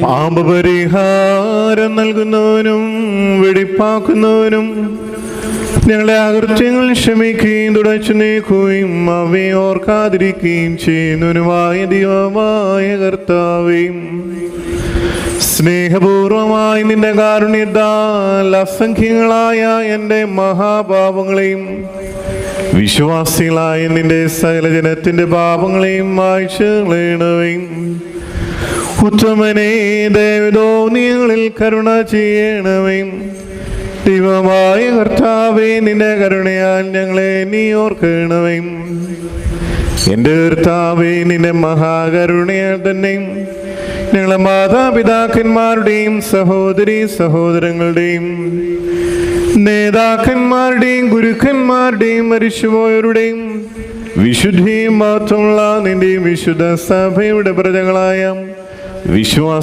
പാപപരിഹാരം നൽകുന്നവനും വെടിപ്പാക്കുന്നവനും ഞങ്ങളുടെ അകൃത്യങ്ങൾ ക്ഷമിക്കുകയും തുടച്ചു നീക്കുകയും അവയെ ഓർക്കാതിരിക്കുകയും ചെയ്യുന്നവനുമായ ദൈവമായ കർത്താവേയും സ്നേഹപൂർവമായി നിന്റെ കാരുണ്യത്താൽ അസംഖ്യങ്ങളായ എൻ്റെ മഹാപാപങ്ങളെയും വിശ്വാസികളായ നിന്റെ സകല ജനത്തിന്റെ പാപങ്ങളെയും മായ്ച്ചു കളയണമേയും. ഉത്തമനേ ദയവിതോ ഞങ്ങളിൽ കരുണ ചെയ്യണമേ. ദൈവമായ കർത്താവേ, നിന്റെ കരുണയാൽ ഞങ്ങളെ നീ ഓർക്കണമേ. എൻ്റെ കർത്താവേ, നിന്റെ മഹാകരുണയാൽ തന്നെ ഞങ്ങളെ മാതാപിതാക്കന്മാരുടെയും സഹോദരീ സഹോദരങ്ങളുടെയും നേതാക്കന്മാരുടെയും ഗുരുക്കന്മാരുടെയും മരിച്ചുപോയവരുടെയും വിശുദ്ധിയും മാത്രമുള്ള നിന്റെ വിശുദ്ധ സഭയുടെ പ്രജകളായ വിശ്വാസ